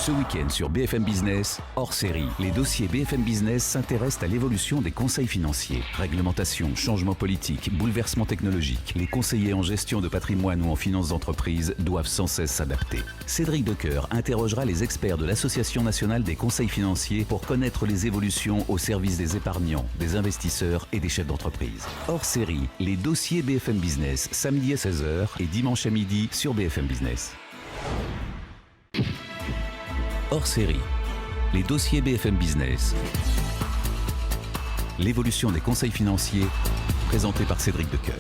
Ce week-end sur BFM Business, hors série, les dossiers BFM Business s'intéressent à l'évolution des conseils financiers. Réglementation, changement politique, bouleversement technologique. Les conseillers en gestion de patrimoine ou en finances d'entreprise doivent sans cesse s'adapter. Cédric Decoeur interrogera les experts de l'Association nationale des conseils financiers pour connaître les évolutions au service des épargnants, des investisseurs et des chefs d'entreprise. Hors série, les dossiers BFM Business, samedi à 16h et dimanche à midi sur BFM Business. Hors série, les dossiers BFM Business. L'évolution des conseils financiers, présenté par Cédric Decoeur.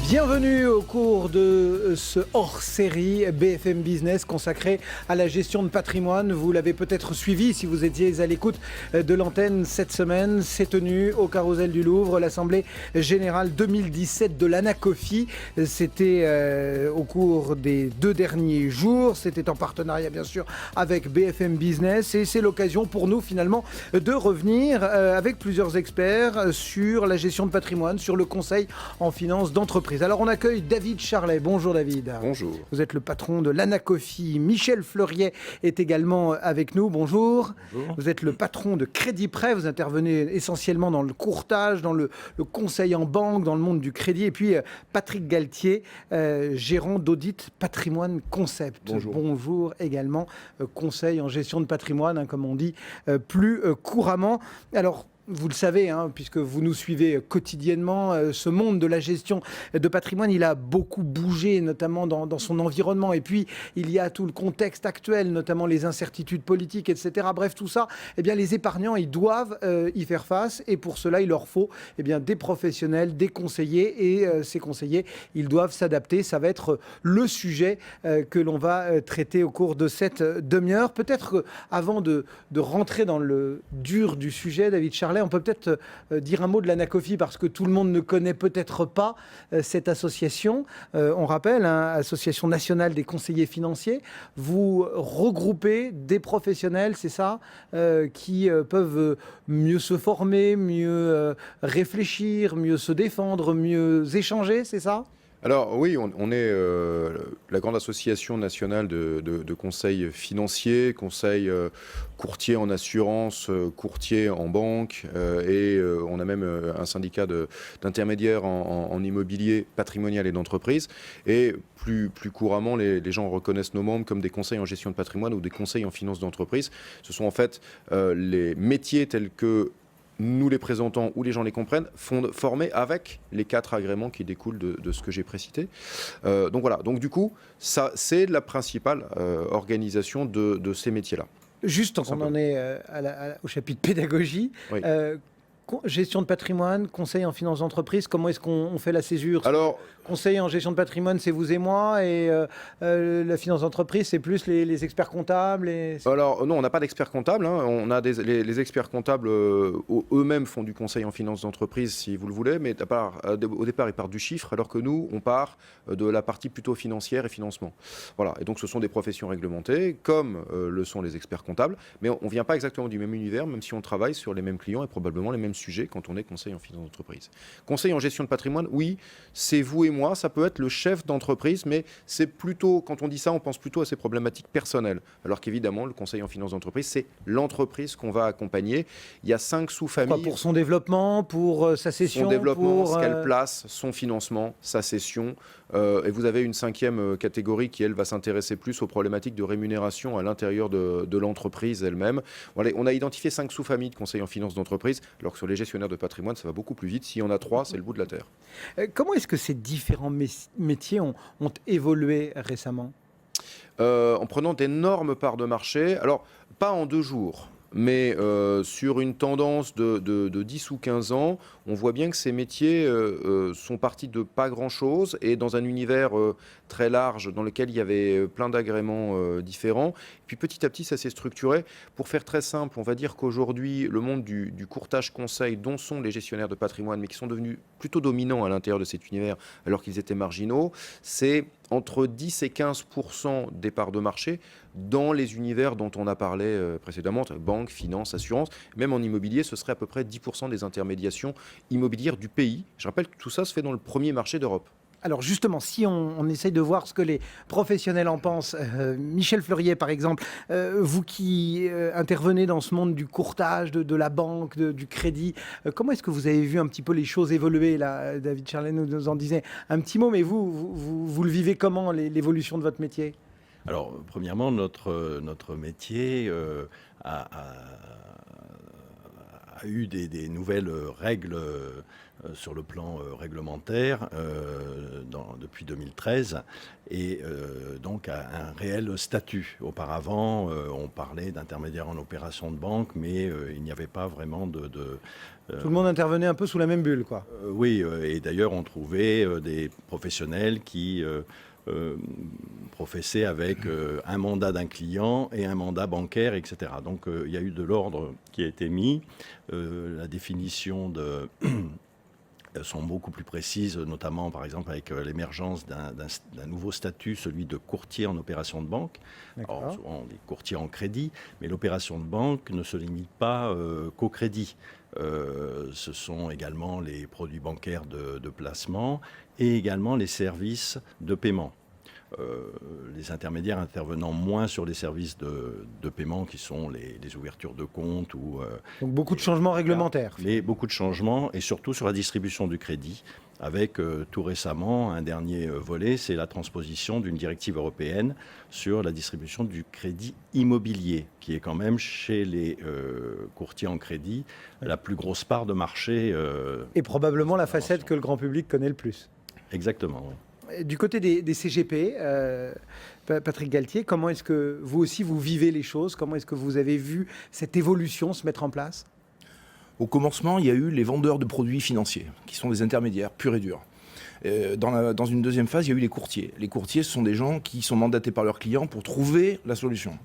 Bienvenue au cours de ce hors-série BFM Business consacré à la gestion de patrimoine. Vous l'avez peut-être suivi si vous étiez à l'écoute de l'antenne cette semaine. C'est tenu au Carrousel du Louvre, l'Assemblée Générale 2017 de l'ANACOFI. C'était au cours des 2 derniers jours. C'était en partenariat bien sûr avec BFM Business et c'est l'occasion pour nous finalement de revenir avec plusieurs experts sur la gestion de patrimoine, sur le conseil en finance d'entreprise. Alors on accueille David Charlet. Bonjour David. Bonjour. Vous êtes le patron de l'ANACOFI. Michel Fleuriet est également avec nous. Bonjour. Bonjour. Vous êtes le patron de Crédit Prêt. Vous intervenez essentiellement dans le courtage, dans le conseil en banque, dans le monde du crédit. Et puis Patrick Galtier, gérant d'Audit Patrimoine Concept. Bonjour. Bonjour également. Conseil en gestion de patrimoine, comme on dit plus couramment. Alors, vous le savez, puisque vous nous suivez quotidiennement, ce monde de la gestion de patrimoine, il a beaucoup bougé, notamment dans son environnement. Et puis, il y a tout le contexte actuel, notamment les incertitudes politiques, etc. Bref, tout ça, les épargnants, ils doivent y faire face. Et pour cela, il leur faut des professionnels, des conseillers. Et ces conseillers, ils doivent s'adapter. Ça va être le sujet que l'on va traiter au cours de cette demi-heure. Peut-être avant de rentrer dans le dur du sujet, David Charlet, on peut peut-être dire un mot de l'ANACOFI parce que tout le monde ne connaît peut-être pas cette association. On rappelle, Association nationale des conseillers financiers. Vous regroupez des professionnels, c'est ça, qui peuvent mieux se former, mieux réfléchir, mieux se défendre, mieux échanger, c'est ça ? Alors oui, on est la grande association nationale de conseils financiers, conseils courtiers en assurance, courtiers en banque et on a même un syndicat d'intermédiaires en immobilier patrimonial et d'entreprise. Et plus couramment, les gens reconnaissent nos membres comme des conseils en gestion de patrimoine ou des conseils en finance d'entreprise. Ce sont en fait les métiers tels que nous les présentons ou les gens les comprennent, formés avec les 4 agréments qui découlent de ce que j'ai précité. Donc voilà, donc du coup, ça, c'est la principale organisation de ces métiers-là. Juste quand on en est au chapitre pédagogie, oui. Gestion de patrimoine, conseil en finance d'entreprise, comment est-ce qu'on fait la césure ? Alors, conseil en gestion de patrimoine, c'est vous et moi, et la finance d'entreprise, c'est plus les experts comptables Alors non, on n'a pas d'experts comptables. On a les experts comptables eux-mêmes font du conseil en finance d'entreprise, si vous le voulez, mais au départ, ils partent du chiffre, alors que nous, on part de la partie plutôt financière et financement. Voilà. Et donc, ce sont des professions réglementées, comme le sont les experts comptables, mais on ne vient pas exactement du même univers, même si on travaille sur les mêmes clients et probablement les mêmes sujets quand on est conseil en finance d'entreprise. Conseil en gestion de patrimoine, oui, c'est vous et moi, ça peut être le chef d'entreprise, mais c'est plutôt, quand on dit ça, on pense plutôt à ses problématiques personnelles. Alors qu'évidemment, le conseil en finance d'entreprise, c'est l'entreprise qu'on va accompagner. Il y a 5 sous-familles. Pour son développement, pour sa cession, son développement, ce qu'elle place, son financement, sa cession. Et vous avez une 5e catégorie qui, elle, va s'intéresser plus aux problématiques de rémunération à l'intérieur de l'entreprise elle-même. Voilà, on a identifié 5 sous-familles de conseils en finance d'entreprise, alors que sur les gestionnaires de patrimoine, ça va beaucoup plus vite. S'il y en a 3, c'est le bout de la terre. Comment est-ce que ces différents métiers ont évolué récemment ? En prenant d'énormes parts de marché. Alors, pas en 2 jours. Mais sur une tendance de 10 ou 15 ans, on voit bien que ces métiers sont partis de pas grand-chose et dans un univers très large dans lequel il y avait plein d'agréments différents. Puis petit à petit, ça s'est structuré. Pour faire très simple, on va dire qu'aujourd'hui, le monde du courtage conseil, dont sont les gestionnaires de patrimoine, mais qui sont devenus plutôt dominants à l'intérieur de cet univers alors qu'ils étaient marginaux, c'est entre 10 et 15% des parts de marché dans les univers dont on a parlé précédemment, banque, finance, assurance. Même en immobilier, ce serait à peu près 10% des intermédiations immobilières du pays. Je rappelle que tout ça se fait dans le premier marché d'Europe. Alors justement, si on essaye de voir ce que les professionnels en pensent, Michel Fleuriet par exemple, vous qui intervenez dans ce monde du courtage, de la banque, du crédit, comment est-ce que vous avez vu un petit peu les choses évoluer là? David Charlet nous en disait un petit mot, mais vous le vivez comment, l'évolution de votre métier? Alors, premièrement, notre métier a eu des nouvelles règles sur le plan réglementaire depuis 2013 et donc a un réel statut. Auparavant, on parlait d'intermédiaire en opération de banque, mais il n'y avait pas vraiment de Tout le monde intervenait un peu sous la même bulle, quoi. oui, et d'ailleurs, on trouvait des professionnels qui professaient avec un mandat d'un client et un mandat bancaire, etc. Donc, il y a eu de l'ordre qui a été mis. La définition sont beaucoup plus précises, notamment, par exemple, avec l'émergence d'un nouveau statut, celui de courtier en opération de banque. Alors, souvent, des courtiers en crédit, mais l'opération de banque ne se limite pas qu'au crédit. Ce sont également les produits bancaires de placement et également les services de paiement. Les intermédiaires intervenant moins sur les services de paiement qui sont les ouvertures de compte. Donc beaucoup de changements réglementaires. Mais beaucoup de changements et surtout sur la distribution du crédit avec tout récemment un dernier volet, c'est la transposition d'une directive européenne sur la distribution du crédit immobilier qui est quand même chez les courtiers en crédit la plus grosse part de marché. Et probablement la facette que le grand public connaît le plus. Exactement, oui. Du côté des CGP, Patrick Galtier, comment est-ce que vous aussi vous vivez les choses? Comment est-ce que vous avez vu cette évolution se mettre en place? Au commencement, il y a eu les vendeurs de produits financiers, qui sont des intermédiaires purs et durs. Dans une deuxième phase, il y a eu les courtiers. Les courtiers, ce sont des gens qui sont mandatés par leurs clients pour trouver la solution.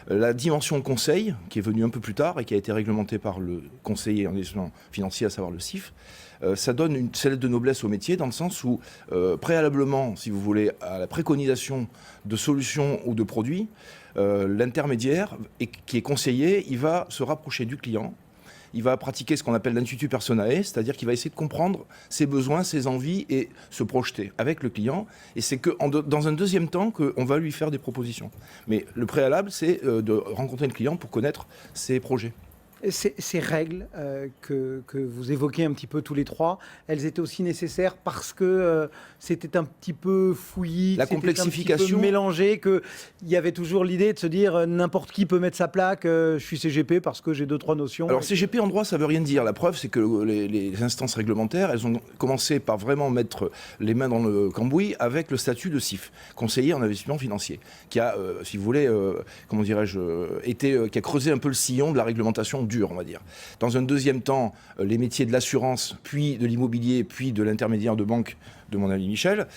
La dimension conseil, qui est venue un peu plus tard et qui a été réglementée par le conseiller en gestion financière, à savoir le CIF, ça donne une lettre de noblesse au métier dans le sens où, préalablement, si vous voulez, à la préconisation de solutions ou de produits, l'intermédiaire qui est conseillé, il va se rapprocher du client. Il va pratiquer ce qu'on appelle l'intuitu personae, c'est-à-dire qu'il va essayer de comprendre ses besoins, ses envies et se projeter avec le client. Et c'est dans un deuxième temps qu'on va lui faire des propositions. Mais le préalable, c'est de rencontrer le client pour connaître ses projets. Ces règles que vous évoquez un petit peu tous les trois, elles étaient aussi nécessaires parce que c'était un petit peu fouillis, la complexification, un petit peu mélangé, qu'il y avait toujours l'idée de se dire n'importe qui peut mettre sa plaque, je suis CGP parce que j'ai 2-3 notions. Alors CGP en droit, ça veut rien dire. La preuve, c'est que les instances réglementaires, elles ont commencé par vraiment mettre les mains dans le cambouis avec le statut de CIF, conseiller en investissement financier, qui a, si vous voulez, comment dirais-je, qui a creusé un peu le sillon de la réglementation dur, on va dire. Dans un deuxième temps, les métiers de l'assurance, puis de l'immobilier, puis de l'intermédiaire de banque de mon ami Michel.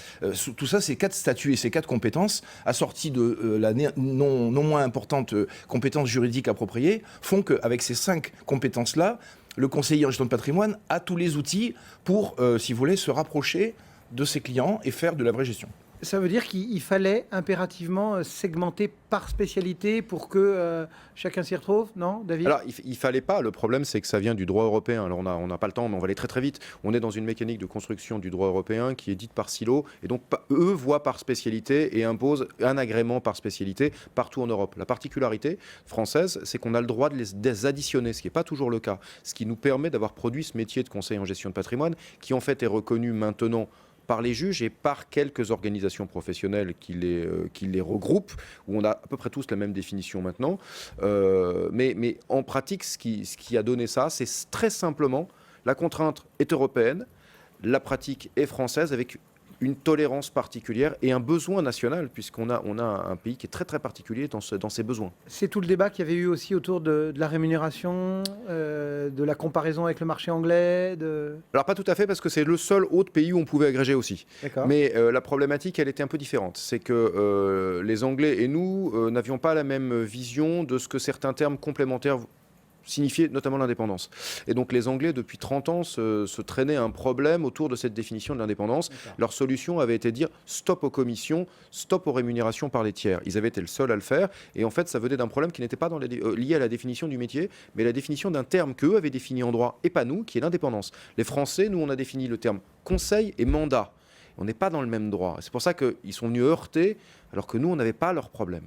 Tout ça, ces 4 statuts et ces 4 compétences, assorties de la non moins importante compétence juridique appropriée, font qu'avec ces 5 compétences-là, le conseiller en gestion de patrimoine a tous les outils pour, si vous voulez, se rapprocher de ses clients et faire de la vraie gestion. Ça veut dire qu'il fallait impérativement segmenter par spécialité pour que chacun s'y retrouve, non, David? Alors, il fallait pas. Le problème, c'est que ça vient du droit européen. Alors, on n'a pas le temps, mais on va aller très très vite. On est dans une mécanique de construction du droit européen qui est dite par silo. Et donc, eux voient par spécialité et imposent un agrément par spécialité partout en Europe. La particularité française, c'est qu'on a le droit de les additionner, ce qui n'est pas toujours le cas. Ce qui nous permet d'avoir produit ce métier de conseiller en gestion de patrimoine qui, en fait, est reconnu maintenant par les juges et par quelques organisations professionnelles qui les regroupent, où on a à peu près tous la même définition maintenant. Mais en pratique, ce qui a donné ça, c'est très simplement la contrainte est européenne, la pratique est française avec une tolérance particulière et un besoin national, puisqu'on a un pays qui est très très particulier dans ses besoins. C'est tout le débat qu'il y avait eu aussi autour de la rémunération, de la comparaison avec le marché anglais. Alors pas tout à fait, parce que c'est le seul autre pays où on pouvait agréger aussi. D'accord. Mais la problématique, elle était un peu différente. C'est que les Anglais et nous n'avions pas la même vision de ce que certains termes complémentaires signifiait notamment l'indépendance. Et donc les Anglais, depuis 30 ans, se traînaient un problème autour de cette définition de l'indépendance. D'accord. Leur solution avait été de dire stop aux commissions, stop aux rémunérations par les tiers. Ils avaient été le seul à le faire. Et en fait, ça venait d'un problème qui n'était pas lié à la définition du métier, mais la définition d'un terme qu'eux avaient défini en droit, et pas nous, qui est l'indépendance. Les Français, nous, on a défini le terme conseil et mandat. On n'est pas dans le même droit. C'est pour ça qu'ils sont venus heurter, alors que nous, on n'avait pas leurs problèmes.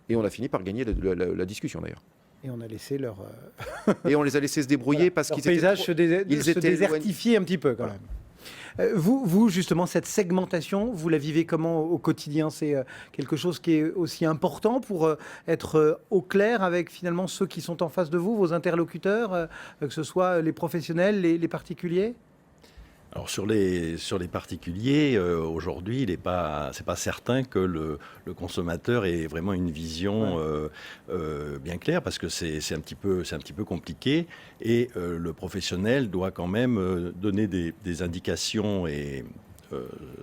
Et on a fini par gagner la discussion, d'ailleurs. Et on a laissé leur, Et on les a laissés se débrouiller parce leur qu'ils étaient paysage se étaient désertifier un petit peu quand même. Vous, justement, cette segmentation, vous la vivez comment au quotidien? C'est quelque chose qui est aussi important pour être au clair avec finalement ceux qui sont en face de vous, vos interlocuteurs, que ce soit les professionnels, les particuliers? Alors sur les particuliers, aujourd'hui, c'est pas certain que le consommateur ait vraiment une vision bien claire, parce que c'est un petit peu compliqué, et le professionnel doit quand même donner des indications et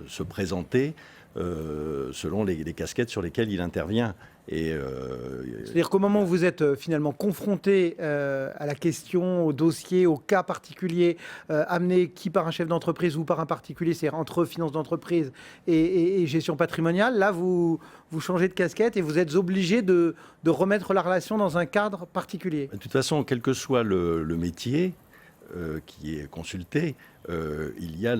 se présenter selon les casquettes sur lesquelles il intervient. C'est-à-dire qu'au moment où vous êtes finalement confronté à la question, au dossier, au cas particulier, amené qui par un chef d'entreprise ou par un particulier, c'est-à-dire entre finance d'entreprise et gestion patrimoniale, là vous changez de casquette et vous êtes obligé de remettre la relation dans un cadre particulier. De toute façon, quel que soit le métier qui est consulté, il y a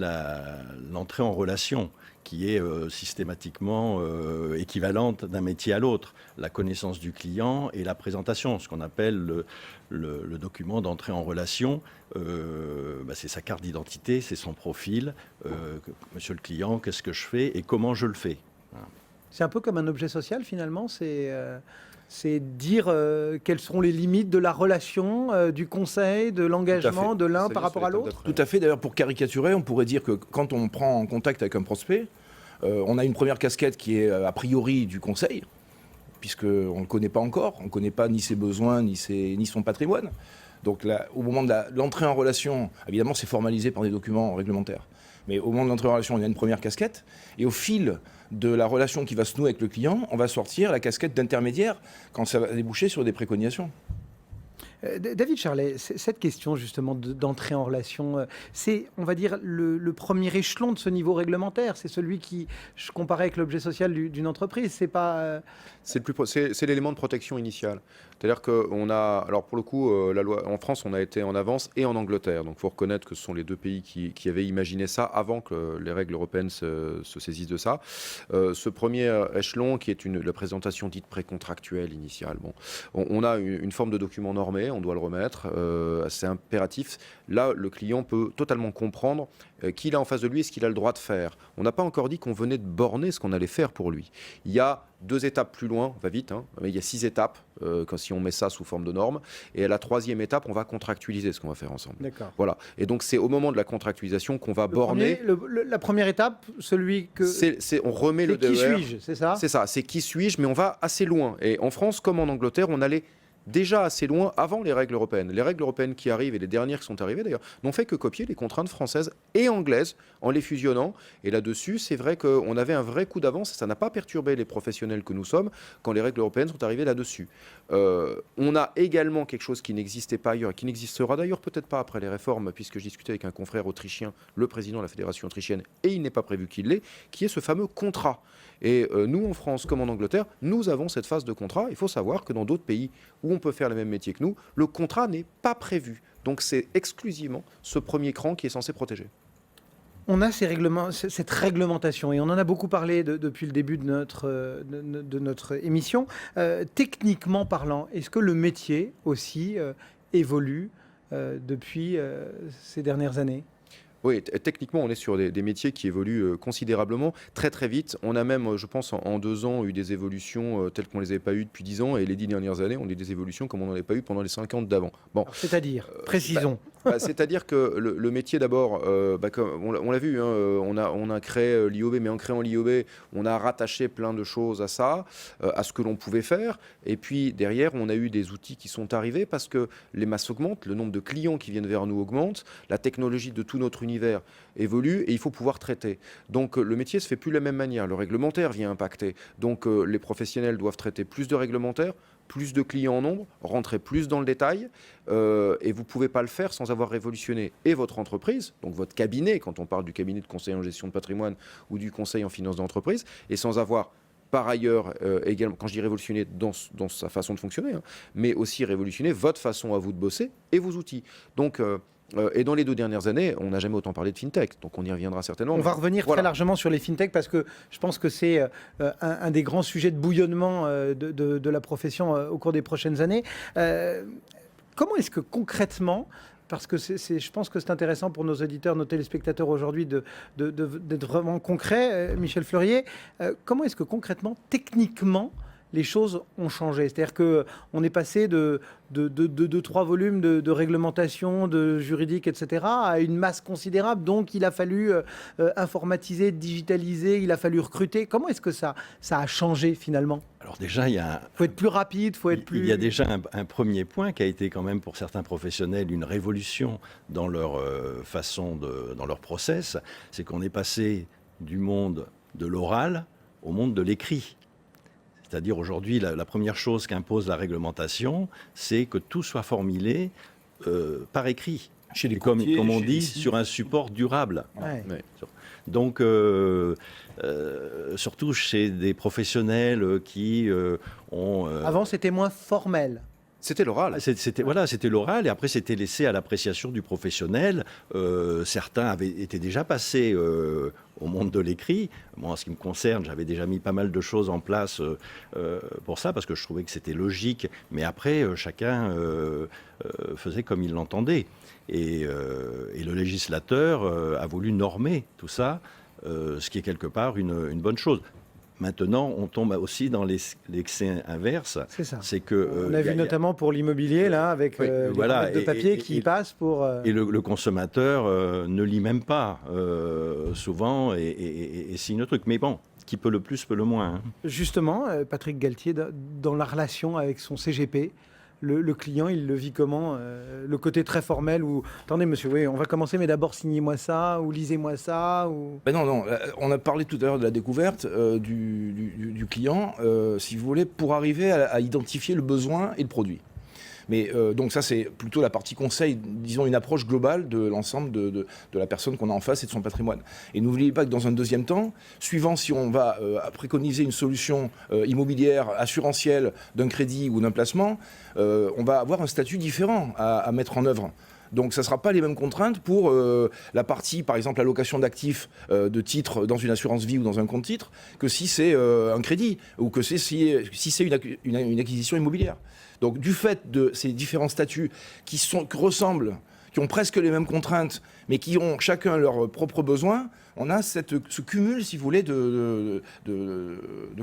l'entrée en relation qui est systématiquement équivalente d'un métier à l'autre. La connaissance du client et la présentation, ce qu'on appelle le document d'entrée en relation, c'est sa carte d'identité, c'est son profil. Monsieur le client, qu'est-ce que je fais et comment je le fais? Voilà. C'est un peu comme un objet social finalement, c'est dire quelles seront les limites de la relation, du conseil, de l'engagement de l'un par rapport à l'autre. Tout à fait. D'ailleurs, pour caricaturer, on pourrait dire que quand on prend en contact avec un prospect, on a une première casquette qui est a priori du conseil, puisqu'on ne le connaît pas encore, on ne connaît pas ni ses besoins, ni son patrimoine. Donc là, au moment de l'entrée en relation, évidemment, c'est formalisé par des documents réglementaires. Mais au moment de l'entrée en relation, il y a une première casquette. Et au fil de la relation qui va se nouer avec le client, on va sortir la casquette d'intermédiaire quand ça va déboucher sur des préconisations. David Charlet, cette question justement d'entrée en relation, c'est, on va dire, le premier échelon de ce niveau réglementaire. C'est celui qui, je comparais avec l'objet social d'une entreprise. C'est pas. C'est l'élément de protection initiale. C'est-à-dire qu'on a, alors pour le coup, la loi en France, on a été en avance, et en Angleterre. Donc il faut reconnaître que ce sont les deux pays qui avaient imaginé ça avant que les règles européennes se saisissent de ça. Ce premier échelon, qui est la présentation dite précontractuelle initiale, bon, on a une forme de document normé, on doit le remettre, c'est impératif. Là, le client peut totalement comprendre qui il a en face de lui et ce qu'il a le droit de faire. On n'a pas encore dit qu'on venait de borner ce qu'on allait faire pour lui. Il y a 2 étapes plus loin, on va vite, hein, mais il y a 6 étapes si on met ça sous forme de normes. Et à la 3e étape, on va contractualiser ce qu'on va faire ensemble. D'accord. Voilà. Et donc c'est au moment de la contractualisation qu'on va borner. La première étape, celui que. On remet le DER. Qui suis-je, c'est ça? C'est ça, c'est qui suis-je, mais on va assez loin. Et en France, comme en Angleterre, on allait déjà assez loin avant les règles européennes. Les règles européennes qui arrivent, et les dernières qui sont arrivées d'ailleurs, n'ont fait que copier les contraintes françaises et anglaises en les fusionnant. Et là-dessus, c'est vrai qu'on avait un vrai coup d'avance, et ça n'a pas perturbé les professionnels que nous sommes quand les règles européennes sont arrivées là-dessus. On a également quelque chose qui n'existait pas ailleurs, et qui n'existera d'ailleurs peut-être pas après les réformes, puisque je discutais avec un confrère autrichien, le président de la Fédération autrichienne, et il n'est pas prévu qu'il l'ait, qui est ce fameux contrat. Et nous, en France comme en Angleterre, nous avons cette phase de contrat. Il faut savoir que dans d'autres pays où on peut faire les mêmes métiers que nous, le contrat n'est pas prévu. Donc c'est exclusivement ce premier cran qui est censé protéger. On a cette réglementation, et on en a beaucoup parlé depuis le début de notre émission. Techniquement parlant, est-ce que le métier aussi évolue depuis ces dernières années ? Oui, techniquement, on est sur des métiers qui évoluent considérablement, très très vite. On a même, je pense, en 2 ans, eu des évolutions telles qu'on ne les avait pas eues depuis 10 ans. Et les 10 dernières années, on a eu des évolutions comme on n'en avait pas eu pendant les 50 d'avant. Bon. C'est-à-dire, précisons. C'est-à-dire que le métier, d'abord, comme on l'a vu, hein, on a créé l'IOB, mais en créant l'IOB, on a rattaché plein de choses à ça, à ce que l'on pouvait faire. Et puis, derrière, on a eu des outils qui sont arrivés parce que les masses augmentent, le nombre de clients qui viennent vers nous augmente, la technologie de tout notre univers évolue et il faut pouvoir traiter. Donc le métier se fait plus de la même manière. Le réglementaire vient impacter. Donc les professionnels doivent traiter plus de réglementaires, plus de clients en nombre, rentrer plus dans le détail. Et vous ne pouvez pas le faire sans avoir révolutionné et votre entreprise, donc votre cabinet, quand on parle du cabinet de conseil en gestion de patrimoine ou du conseil en finance d'entreprise, et sans avoir par ailleurs, également, quand je dis révolutionner dans sa façon de fonctionner, hein, mais aussi révolutionner votre façon à vous de bosser et vos outils. Donc, Et dans les 2 dernières années, on n'a jamais autant parlé de FinTech. Donc on y reviendra certainement. On va revenir très largement sur les FinTech parce que je pense que c'est un des grands sujets de bouillonnement de la profession au cours des prochaines années. Comment est-ce que concrètement, parce que je pense que c'est intéressant pour nos auditeurs, nos téléspectateurs aujourd'hui d'être vraiment concret, Michel Fleurier, comment est-ce que concrètement, techniquement, les choses ont changé? C'est-à-dire qu'on est passé de 3 volumes de réglementation, de juridique, etc., à une masse considérable. Donc, il a fallu informatiser, digitaliser, il a fallu recruter. Comment est-ce que ça a changé finalement? Alors déjà, il faut être plus rapide, faut être plus... Il y a déjà un premier point qui a été quand même pour certains professionnels une révolution dans leur dans leur process. C'est qu'on est passé du monde de l'oral au monde de l'écrit. C'est-à-dire aujourd'hui, la première chose qu'impose la réglementation, c'est que tout soit formulé par écrit. Chez les comme on dit, ici. sur un support durable. Ouais. Ouais. Donc, surtout chez des professionnels qui ont... Avant, c'était moins formel. C'était l'oral. C'était l'oral, et après c'était laissé à l'appréciation du professionnel. Certains avaient été déjà passés au monde de l'écrit. Moi, en ce qui me concerne, j'avais déjà mis pas mal de choses en place pour ça, parce que je trouvais que c'était logique. Mais après, chacun faisait comme il l'entendait. Et le législateur a voulu normer tout ça, ce qui est quelque part une bonne chose. Maintenant, on tombe aussi dans l'excès inverse. C'est ça. C'est que, on a vu notamment pour l'immobilier, là, avec les voilà, de papier qui passent pour... Et le consommateur ne lit même pas, souvent, et signe le truc. Mais bon, qui peut le plus, peut le moins. Hein. Justement, Patrick Galtier, dans la relation avec son CGP, le client, il le vit comment? Le côté très formel où, attendez monsieur, oui, on va commencer, mais d'abord signez-moi ça, ou lisez-moi ça, ou... Ben non, on a parlé tout à l'heure de la découverte du client, si vous voulez, pour arriver à identifier le besoin et le produit. Mais donc ça, c'est plutôt la partie conseil, disons une approche globale de l'ensemble de la personne qu'on a en face et de son patrimoine. Et n'oubliez pas que dans un deuxième temps, suivant si on va préconiser une solution immobilière, assurantielle, d'un crédit ou d'un placement, on va avoir un statut différent à mettre en œuvre. Donc ça ne sera pas les mêmes contraintes pour la partie, par exemple, allocation d'actifs de titres dans une assurance vie ou dans un compte titre, que si c'est un crédit ou que si c'est une acquisition immobilière. Donc du fait de ces différents statuts qui ressemblent, qui ont presque les mêmes contraintes, mais qui ont chacun leurs propres besoins, on a ce cumul, si vous voulez, de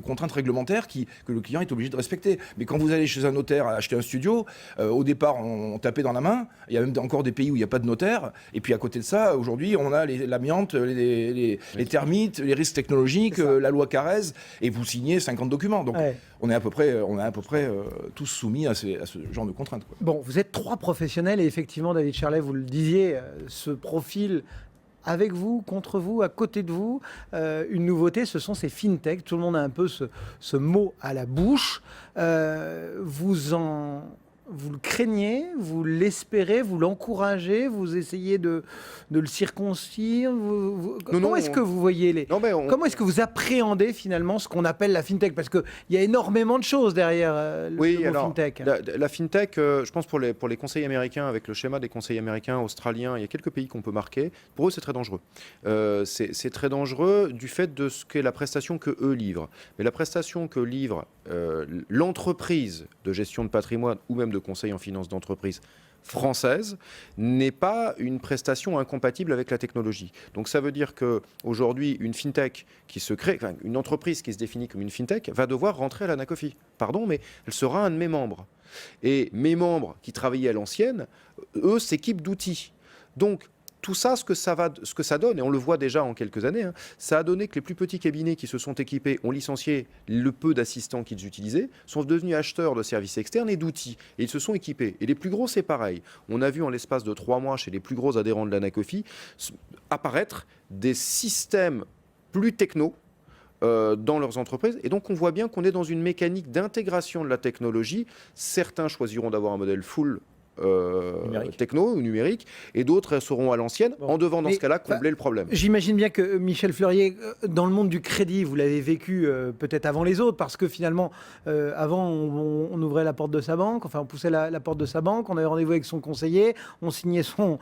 contraintes réglementaires que le client est obligé de respecter. Mais quand vous allez chez un notaire acheter un studio, au départ, on tapait dans la main. Il y a même encore des pays où il n'y a pas de notaire. Et puis à côté de ça, aujourd'hui, on a l'amiante, les termites, les risques technologiques, la loi Carrez, et vous signez 50 documents. Donc on est à peu près tous soumis à ce genre de contraintes, quoi. Bon, vous êtes 3 professionnels et effectivement, David Charlet, vous le disiez, ce profil avec vous, contre vous, à côté de vous. Une nouveauté, ce sont ces fintech. Tout le monde a un peu ce mot à la bouche. Vous le craignez, vous l'espérez, vous l'encouragez, vous essayez de le circoncire. Comment est-ce que vous voyez comment est-ce que vous appréhendez finalement ce qu'on appelle la fintech? Parce qu'il y a énormément de choses derrière le mot fintech. La fintech, je pense pour les conseils américains, avec le schéma des conseils américains, australiens, il y a quelques pays qu'on peut marquer. Pour eux, c'est très dangereux. C'est très dangereux du fait de ce qu'est la prestation que eux livrent. Mais la prestation que livre l'entreprise de gestion de patrimoine ou même de conseil en finance d'entreprise française n'est pas une prestation incompatible avec la technologie. Donc ça veut dire qu'aujourd'hui, une fintech qui se crée, une entreprise qui se définit comme une fintech, va devoir rentrer à l'Anacofi. Pardon, mais elle sera un de mes membres. Et mes membres qui travaillaient à l'ancienne, eux, s'équipent d'outils. Donc, tout ça, ce que ça donne, et on le voit déjà en quelques années, ça a donné que les plus petits cabinets qui se sont équipés ont licencié le peu d'assistants qu'ils utilisaient, sont devenus acheteurs de services externes et d'outils, et ils se sont équipés. Et les plus gros, c'est pareil. On a vu en l'espace de 3 mois, chez les plus gros adhérents de l'Anacofi, apparaître des systèmes plus techno, dans leurs entreprises. Et donc, on voit bien qu'on est dans une mécanique d'intégration de la technologie. Certains choisiront d'avoir un modèle full techno ou numériques, et d'autres seront à l'ancienne, en devant dans ce cas-là combler le problème. J'imagine bien que Michel Fleurier, dans le monde du crédit, vous l'avez vécu peut-être avant les autres, parce que finalement, avant, on ouvrait la porte de sa banque, enfin on poussait la porte de sa banque, on avait rendez-vous avec son conseiller, on signait son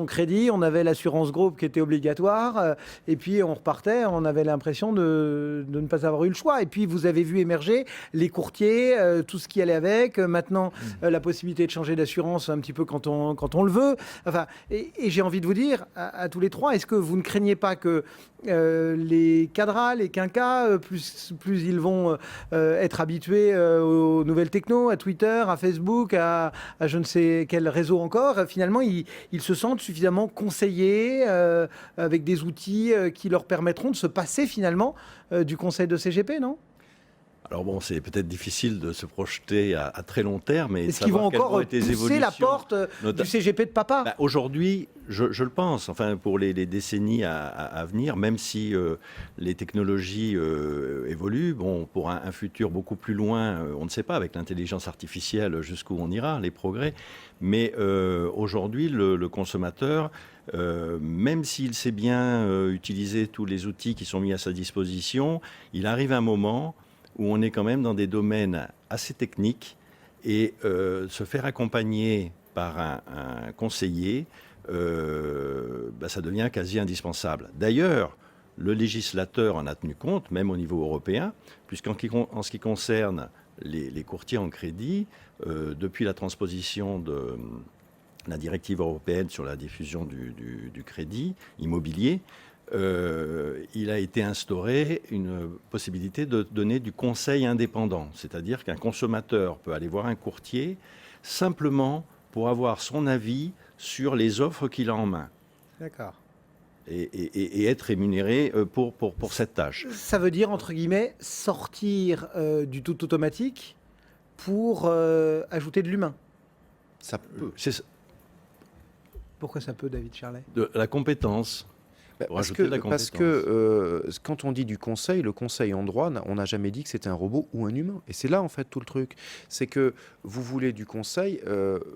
crédit, on avait l'assurance groupe qui était obligatoire, et puis on repartait, on avait l'impression de ne pas avoir eu le choix. Et puis vous avez vu émerger les courtiers, tout ce qui allait avec, maintenant la possibilité de changer d'assurance un petit peu quand on le veut. Enfin, et j'ai envie de vous dire à tous les trois, est-ce que vous ne craignez pas que les cadras, les quinquas, plus ils vont être habitués aux nouvelles techno, à Twitter, à Facebook, à je ne sais quel réseau encore, finalement ils se sentent suffisamment conseillés avec des outils qui leur permettront de se passer finalement du conseil de CGP, non ? Alors bon, c'est peut-être difficile de se projeter à très long terme, mais est-ce qu'ils vont encore pousser la porte du CGP de papa ? Aujourd'hui, je le pense, enfin pour les décennies à venir, même si les technologies évoluent, bon, pour un futur beaucoup plus loin, on ne sait pas avec l'intelligence artificielle jusqu'où on ira, les progrès, mais aujourd'hui, le consommateur, même s'il sait bien utiliser tous les outils qui sont mis à sa disposition, il arrive un moment où on est quand même dans des domaines assez techniques et se faire accompagner par un conseiller, ça devient quasi indispensable. D'ailleurs, le législateur en a tenu compte, même au niveau européen, puisqu'en ce qui concerne les courtiers en crédit, depuis la transposition de la directive européenne sur la diffusion du crédit immobilier, il a été instauré une possibilité de donner du conseil indépendant. C'est-à-dire qu'un consommateur peut aller voir un courtier simplement pour avoir son avis sur les offres qu'il a en main. D'accord. Et être rémunéré pour cette tâche. Ça veut dire, entre guillemets, sortir du tout automatique pour ajouter de l'humain. Ça peut. Pourquoi ça peut, David Charlet ? De la compétence. Parce que quand on dit du conseil, le conseil en droit, on n'a jamais dit que c'était un robot ou un humain. Et c'est là, en fait, tout le truc. C'est que vous voulez du conseil,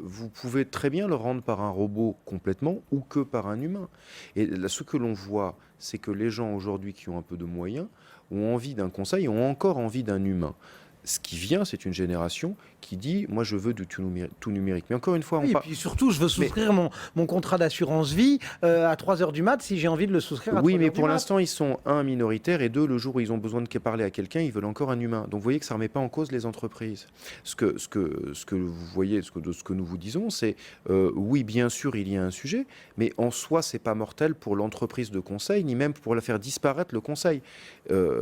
vous pouvez très bien le rendre par un robot complètement ou que par un humain. Et là, ce que l'on voit, c'est que les gens aujourd'hui qui ont un peu de moyens ont envie d'un conseil, ont encore envie d'un humain. Ce qui vient, c'est une génération qui dit « moi, je veux du tout numérique ». Mais encore une fois... et puis surtout, je veux souscrire mon contrat d'assurance vie à 3h du mat si j'ai envie de le souscrire à 3h du mat. Oui, mais pour l'instant, ils sont, un, minoritaires, et deux, le jour où ils ont besoin de parler à quelqu'un, ils veulent encore un humain. Donc, vous voyez que ça ne remet pas en cause les entreprises. Ce que vous voyez, ce que nous vous disons, c'est oui, bien sûr, il y a un sujet, mais en soi, ce n'est pas mortel pour l'entreprise de conseil, ni même pour la faire disparaître le conseil.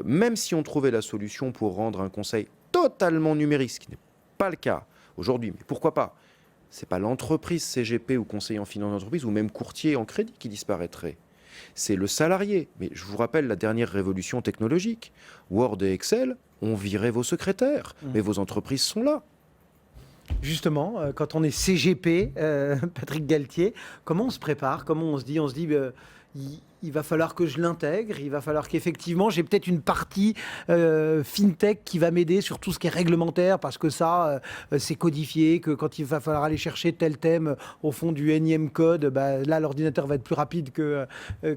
Même si on trouvait la solution pour rendre un conseil totalement numérique, ce qui n'est pas le cas aujourd'hui, mais pourquoi pas ? C'est pas l'entreprise CGP ou conseiller en finance d'entreprise ou même courtier en crédit qui disparaîtrait. C'est le salarié. Mais je vous rappelle la dernière révolution technologique. Word et Excel ont viré vos secrétaires, mais vos entreprises sont là. Justement, quand on est CGP, Patrick Galtier, comment on se prépare ? Comment on se dit il va falloir que je l'intègre, il va falloir qu'effectivement j'ai peut-être une partie fintech qui va m'aider sur tout ce qui est réglementaire parce que ça c'est codifié, que quand il va falloir aller chercher tel thème au fond du énième code, là l'ordinateur va être plus rapide que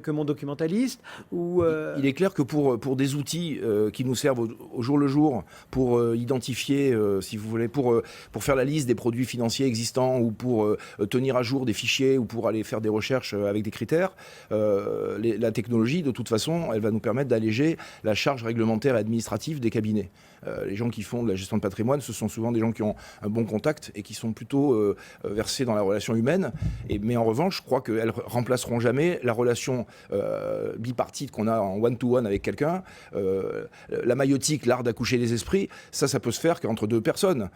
mon documentaliste. Il est clair que pour des outils qui nous servent au jour le jour, pour identifier, si vous voulez, pour faire la liste des produits financiers existants ou pour tenir à jour des fichiers ou pour aller faire des recherches avec des critères, la technologie, de toute façon, elle va nous permettre d'alléger la charge réglementaire et administrative des cabinets. Les gens qui font de la gestion de patrimoine, ce sont souvent des gens qui ont un bon contact et qui sont plutôt versés dans la relation humaine. Mais en revanche, je crois qu'elles remplaceront jamais la relation bipartite qu'on a en one-to-one avec quelqu'un. La maïotique, l'art d'accoucher des esprits, ça peut se faire qu'entre deux personnes.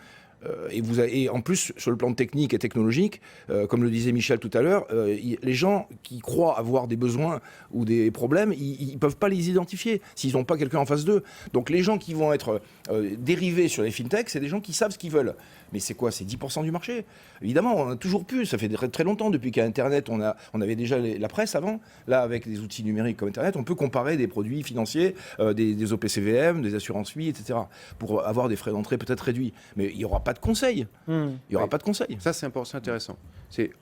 Et en plus, sur le plan technique et technologique, comme le disait Michel tout à l'heure, les gens qui croient avoir des besoins ou des problèmes, ils ne peuvent pas les identifier s'ils n'ont pas quelqu'un en face d'eux. Donc les gens qui vont être dérivés sur les fintechs, c'est des gens qui savent ce qu'ils veulent. Mais c'est quoi ? C'est 10% du marché. Évidemment, on a toujours pu. Ça fait très longtemps, depuis qu'à Internet, on avait déjà la presse avant. Là, avec des outils numériques comme Internet, on peut comparer des produits financiers, des OPCVM, des assurances vie, etc. pour avoir des frais d'entrée peut-être réduits. Mais il n'y aura pas pas de conseil. Il n'y aura Oui. pas de conseil. Ça, c'est important, c'est intéressant.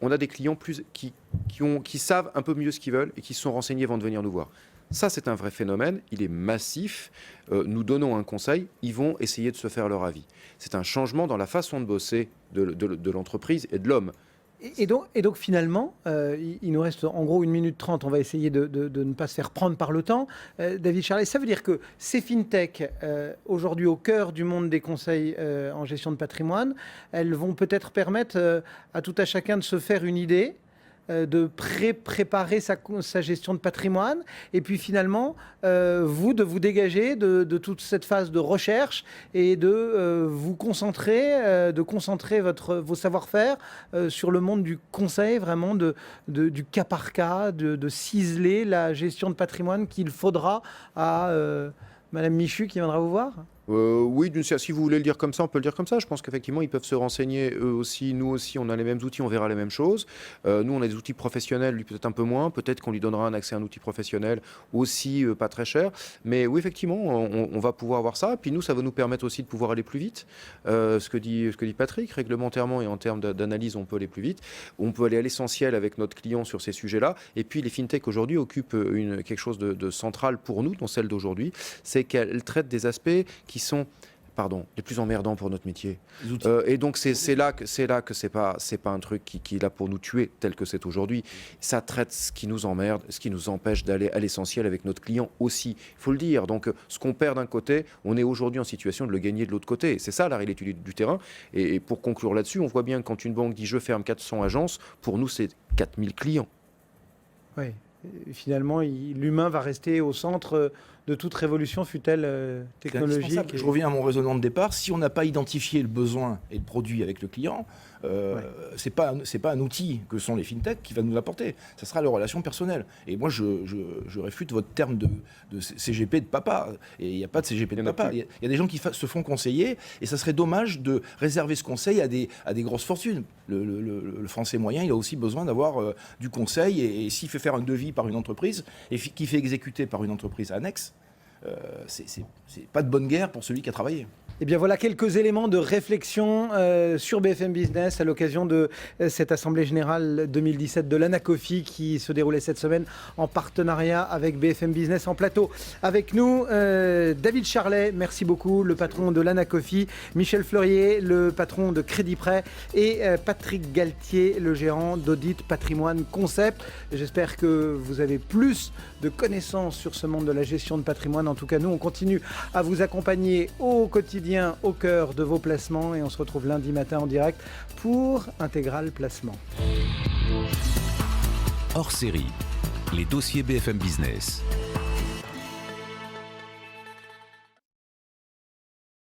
On a des clients qui savent un peu mieux ce qu'ils veulent et qui se sont renseignés avant de venir nous voir. Ça, c'est un vrai phénomène. Il est massif. Nous donnons un conseil. Ils vont essayer de se faire leur avis. C'est un changement dans la façon de bosser de l'entreprise et de l'homme. Et donc finalement, il nous reste en gros 1 minute 30. On va essayer de ne pas se faire prendre par le temps. David Charlet, ça veut dire que ces fintechs, aujourd'hui au cœur du monde des conseils en gestion de patrimoine, elles vont peut-être permettre à tout à chacun de se faire une idée, de préparer sa gestion de patrimoine, et puis finalement, de vous dégager de toute cette phase de recherche et de vous concentrer, vos savoir-faire sur le monde du conseil, vraiment du cas par cas, de ciseler la gestion de patrimoine qu'il faudra à Madame Michu qui viendra vous voir. Oui, si vous voulez le dire comme ça, on peut le dire comme ça. Je pense qu'effectivement, ils peuvent se renseigner, eux aussi, nous aussi, on a les mêmes outils, on verra les mêmes choses. Nous, on a des outils professionnels, lui peut-être un peu moins. Peut-être qu'on lui donnera un accès à un outil professionnel aussi pas très cher. Mais oui, effectivement, on va pouvoir voir ça. Puis nous, ça va nous permettre aussi de pouvoir aller plus vite. Ce que dit Patrick, réglementairement et en termes d'analyse, on peut aller plus vite. On peut aller à l'essentiel avec notre client sur ces sujets-là. Et puis, les fintechs aujourd'hui occupent quelque chose de central pour nous, dans celle d'aujourd'hui, c'est qu'elles traitent des aspects qui sont les plus emmerdants pour notre métier. Et donc c'est là que c'est pas un truc qui est là pour nous tuer tel que c'est aujourd'hui. Ça traite ce qui nous emmerde, ce qui nous empêche d'aller à l'essentiel avec notre client aussi. Il faut le dire. Donc ce qu'on perd d'un côté, on est aujourd'hui en situation de le gagner de l'autre côté. C'est ça la réalité du terrain. Et pour conclure là-dessus, on voit bien que quand une banque dit je ferme 400 agences, pour nous c'est 4000 clients. Oui. Et finalement, l'humain va rester au centre de toute révolution, fût-elle technologique. Je reviens à mon raisonnement de départ. Si on n'a pas identifié le besoin et le produit avec le client, c'est pas un outil que sont les fintechs qui va nous l'apporter. Ça sera les relations personnelles. Et moi, je réfute votre terme de CGP de papa. Et il n'y a pas de CGP de papa. Il y a des gens qui se font conseiller, et ça serait dommage de réserver ce conseil à des grosses fortunes. Le Français moyen, il a aussi besoin d'avoir du conseil. Et s'il fait faire un devis par une entreprise et qui fait exécuter par une entreprise annexe, c'est pas de bonne guerre pour celui qui a travaillé. Eh bien voilà quelques éléments de réflexion sur BFM Business à l'occasion de cette Assemblée Générale 2017 de l'Anacofi qui se déroulait cette semaine en partenariat avec BFM Business. En plateau avec nous, David Charlet, merci beaucoup, le patron de l'Anacofi, Michel Fleurier, le patron de Crédit Prêt, et Patrick Galtier, le gérant d'Audit Patrimoine Concept. J'espère que vous avez plus de connaissances sur ce monde de la gestion de patrimoine. En tout cas, nous, on continue à vous accompagner au quotidien, au cœur de vos placements, et on se retrouve lundi matin en direct pour Intégral Placement. Hors série, les dossiers BFM Business.